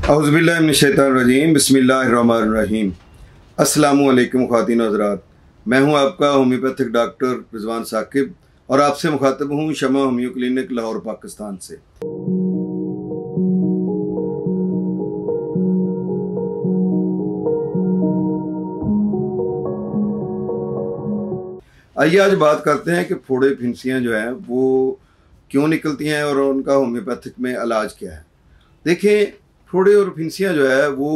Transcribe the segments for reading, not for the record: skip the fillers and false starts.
औज़ुबिल्लाहिमिनश्शैतानिर्रजीम बिस्मिल्लाहिर्रहमानिर्रहीम। अस्सलामुअलैकुम ख़वातीन व हज़रात, मैं हूं आपका होम्योपैथिक डॉक्टर रिजवान साकिब और आपसे मुखातब हूं शमा होम्यो क्लिनिक लाहौर पाकिस्तान से। आइए आज बात करते हैं कि फोड़े फिंसियाँ जो हैं वो क्यों निकलती हैं और उनका होम्योपैथिक में इलाज क्या है। देखिए, फोड़े और फिंसियाँ जो है वो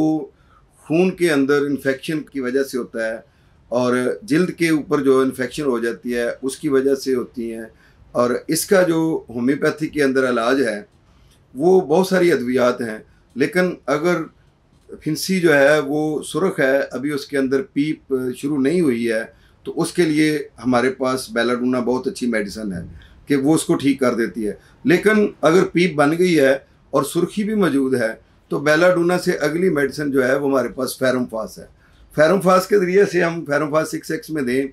खून के अंदर इन्फेक्शन की वजह से होता है और जिल्द के ऊपर जो इन्फेक्शन हो जाती है उसकी वजह से होती हैं। और इसका जो होम्योपैथी के अंदर इलाज है वो बहुत सारी अद्वियात हैं, लेकिन अगर फिंसी जो है वो सुर्ख है, अभी उसके अंदर पीप शुरू नहीं हुई है, तो उसके लिए हमारे पास बेलाडोना बहुत अच्छी मेडिसिन है कि वो उसको ठीक कर देती है। लेकिन अगर पीप बन गई है और सुर्खी भी मौजूद है तो बेलाडोना से अगली मेडिसिन जो है वो हमारे पास फेरोमफास है। फेरोमफास के ज़रिए से हम फेरोमफास 6x में दें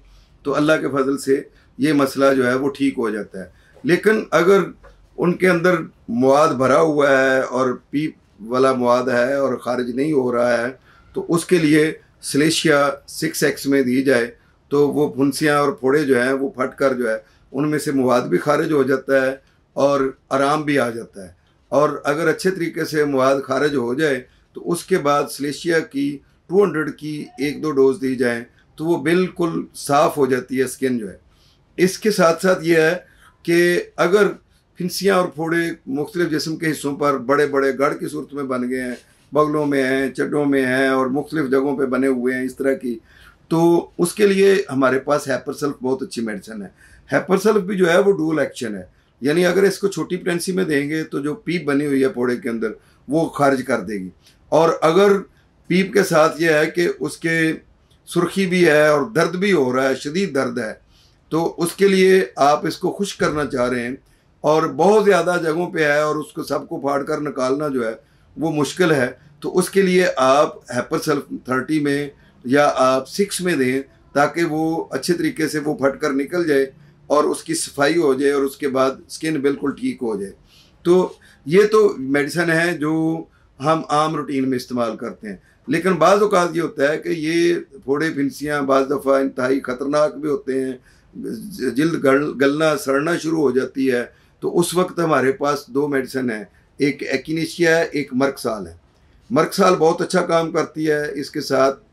तो अल्लाह के फजल से ये मसला जो है वो ठीक हो जाता है। लेकिन अगर उनके अंदर मवाद भरा हुआ है और पीप वाला मवाद है और ख़ारिज नहीं हो रहा है तो उसके लिए सलेशिया 6x में दी जाए तो वो फुंसियाँ और फोड़े जो हैं वो फट कर जो है उनमें से मवाद भी खारिज हो जाता है और आराम भी आ जाता है। और अगर अच्छे तरीके से मवाद खारिज हो जाए तो उसके बाद सलेशिया की 200 की 1-2 डोज दी जाए तो वो बिल्कुल साफ़ हो जाती है स्किन जो है। इसके साथ साथ ये है कि अगर फिंसियाँ और फोड़े मुख्तलिफ जिस्म के हिस्सों पर बड़े बड़े गढ़ की सूरत में बन गए हैं, बगलों में हैं, चड्डों में हैं और मुख्तलिफ जगहों पे बने हुए हैं इस तरह की, तो उसके लिए हमारे पास हैपरसल्फ बहुत अच्छी मेडिसिन है। हैपरसल्फ भी जो है वो डुअल एक्शन है, यानी अगर इसको छोटी प्रेगनेंसी में देंगे तो जो पीप बनी हुई है फोड़े के अंदर वो खारिज कर देगी। और अगर पीप के साथ ये है कि उसके सुर्खी भी है और दर्द भी हो रहा है, शदीद दर्द है, तो उसके लिए आप इसको खुश्क करना चाह रहे हैं और बहुत ज़्यादा जगहों पे है और उसको सबको फाड़ कर निकालना जो है वो मुश्किल है, तो उसके लिए आप हैपरसल्फ 30 में या आप 6 में दें ताकि वो अच्छे तरीके से वो फट कर निकल जाए और उसकी सफाई हो जाए और उसके बाद स्किन बिल्कुल ठीक हो जाए। तो ये तो मेडिसिन है जो हम आम रूटीन में इस्तेमाल करते हैं। लेकिन बाज़ औक़ात ये होता है कि ये फोड़े फिंसियाँ बाज़ दफ़ा इंतहाई ख़तरनाक भी होते हैं, जिल्द गलना सड़ना शुरू हो जाती है, तो उस वक्त हमारे पास 2 मेडिसिन हैं, एक एक्किनेशिया है, एक मर्कसाल है। मर्कसाल बहुत अच्छा काम करती है, इसके साथ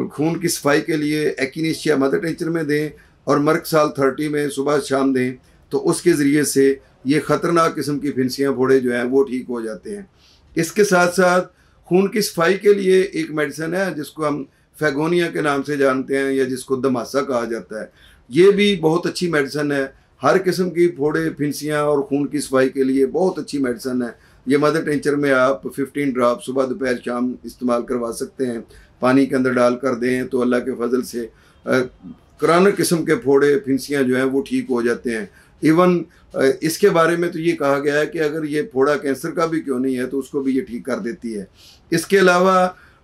खून की सफाई के लिए एक्किनेशिया मदर टिंचर में दें और मर्कसाल 30 में सुबह शाम दें तो उसके ज़रिए से ये ख़तरनाक किस्म की फिंसियाँ फोड़े जो हैं वो ठीक हो जाते हैं। इसके साथ साथ खून की सफाई के लिए एक मेडिसिन है जिसको हम फैगोनिया के नाम से जानते हैं या जिसको दमासा कहा जाता है। ये भी बहुत अच्छी मेडिसिन है, हर किस्म की फोड़े फिंसियाँ और खून की सफाई के लिए बहुत अच्छी मेडिसिन है। ये मदर टिंचर में आप 15 ड्रॉप सुबह दोपहर शाम इस्तेमाल करवा सकते हैं, पानी के अंदर डाल कर दें तो अल्लाह के फजल से क्रॉनिक किस्म के फोड़े फिंसियाँ जो हैं वो ठीक हो जाते हैं। इवन इसके बारे में तो ये कहा गया है कि अगर ये फोड़ा कैंसर का भी क्यों नहीं है तो उसको भी ये ठीक कर देती है। इसके अलावा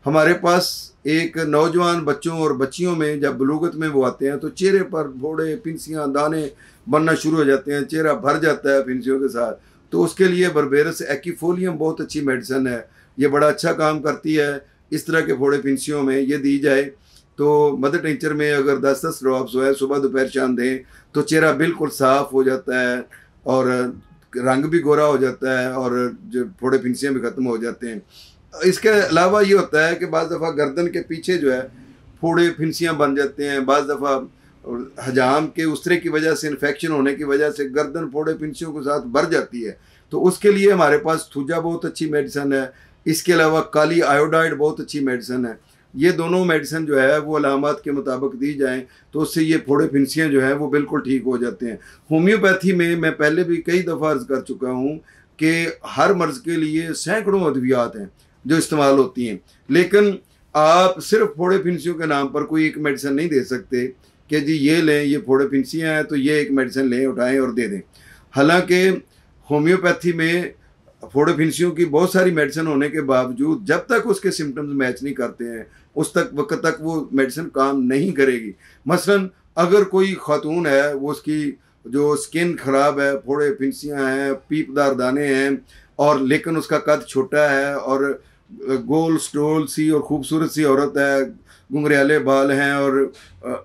हमारे पास एक नौजवान बच्चों और बच्चियों में जब बलूगत में वो आते हैं तो चेहरे पर फोड़े फिंसियाँ दाने बनना शुरू हो जाते हैं, चेहरा भर जाता है फिंसियों के साथ, तो उसके लिए बर्बेरस एक्कीफोलियम बहुत अच्छी मेडिसिन है, ये बड़ा अच्छा काम करती है। इस तरह के फोड़े फिंसियों में ये दी जाए तो मदर टिंचर में अगर 10-10 ड्रॉप्स जो है सुबह दोपहर शाम दें तो चेहरा बिल्कुल साफ़ हो जाता है और रंग भी गोरा हो जाता है और जो फोड़े फिंसियाँ भी ख़त्म हो जाते हैं। इसके अलावा ये होता है कि बाज़ दफ़ा गर्दन के पीछे जो है फोड़े फिंसियाँ बन जाते हैं, बाज़ दफ़ा हजाम के उसरे की वजह से इन्फेक्शन होने की वजह से गर्दन फोड़े फिंसियों के साथ भर जाती है, तो उसके लिए हमारे पास थूजा बहुत अच्छी मेडिसिन है। इसके अलावा काली आयोडाइड बहुत अच्छी मेडिसिन है। ये दोनों मेडिसिन जो है वो अलामात के मुताबिक दी जाएं तो उससे ये फोड़े फिंसियाँ जो हैं वो बिल्कुल ठीक हो जाते हैं। होम्योपैथी में मैं पहले भी कई दफ़ा अर्ज़ कर चुका हूँ कि हर मर्ज़ के लिए सैकड़ों अद्वियात हैं जो इस्तेमाल होती हैं, लेकिन आप सिर्फ फोड़े फिंसियों के नाम पर कोई एक मेडिसिन नहीं दे सकते कि जी ये लें, ये फोड़े फिंसियाँ हैं तो ये एक मेडिसिन लें, उठाएँ और दे दें। हालाँकि होम्योपैथी में फोड़े फिंसियों की बहुत सारी मेडिसिन होने के बावजूद जब तक उसके सिम्टम्स मैच नहीं करते हैं उस वक्त तक वो मेडिसिन काम नहीं करेगी। मसलन अगर कोई खातून है वो उसकी जो स्किन ख़राब है, फोड़े फिंसियाँ हैं, पीपदार दाने हैं और लेकिन उसका कद छोटा है और गोल स्टोल सी और खूबसूरत सी औरत है, घुंघराले बाल हैं और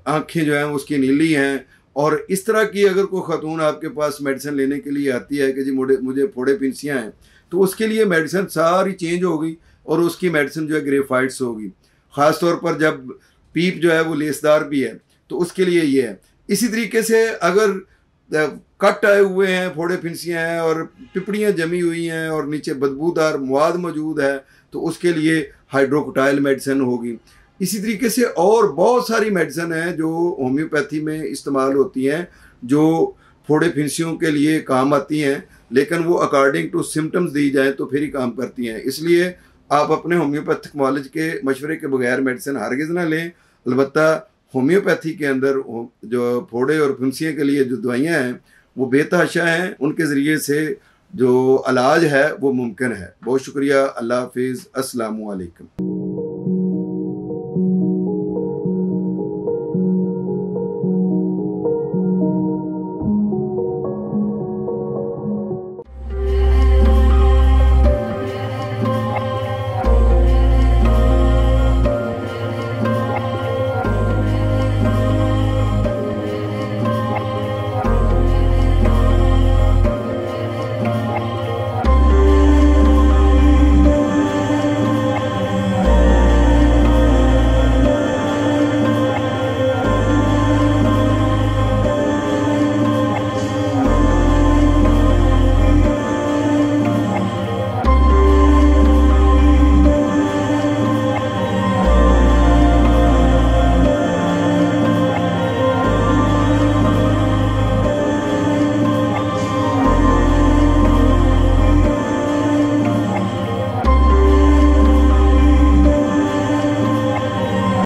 आंखें जो हैं उसकी नीली हैं, और इस तरह की अगर कोई खातून आपके पास मेडिसिन लेने के लिए आती है कि जी मुझे फोड़े फिंसियाँ हैं, तो उसके लिए मेडिसिन सारी चेंज होगी और उसकी मेडिसिन जो है ग्रेफाइट्स होगी। ख़ास तौर पर जब पीप जो है वो लेसदार भी है तो उसके लिए ये है। इसी तरीके से अगर कट आए हुए हैं, फोड़े फिंसियाँ हैं और पिपड़ियाँ जमी हुई हैं और नीचे बदबूदार मवाद मौजूद है, तो उसके लिए हाइड्रोकोटाइल मेडिसिन होगी। इसी तरीके से और बहुत सारी मेडिसिन हैं जो होम्योपैथी में इस्तेमाल होती हैं, जो फोड़े फिंसियों के लिए काम आती हैं, लेकिन वो अकॉर्डिंग टू सिम्टम्स दी जाए तो फिर ही काम करती हैं। इसलिए आप अपने होम्योपैथिक मॉलेज के मशवरे के बगैर मेडिसिन हरगिज़ ना लें। अलबत्ता होम्योपैथी के अंदर जो फोड़े और फुंसियों के लिए जो दवाइयाँ हैं वो बेतहाशा हैं, उनके ज़रिए से जो इलाज है वो मुमकिन है। बहुत शुक्रिया। अल्लाह हाफिज़। अस्सलामु अलैकुम।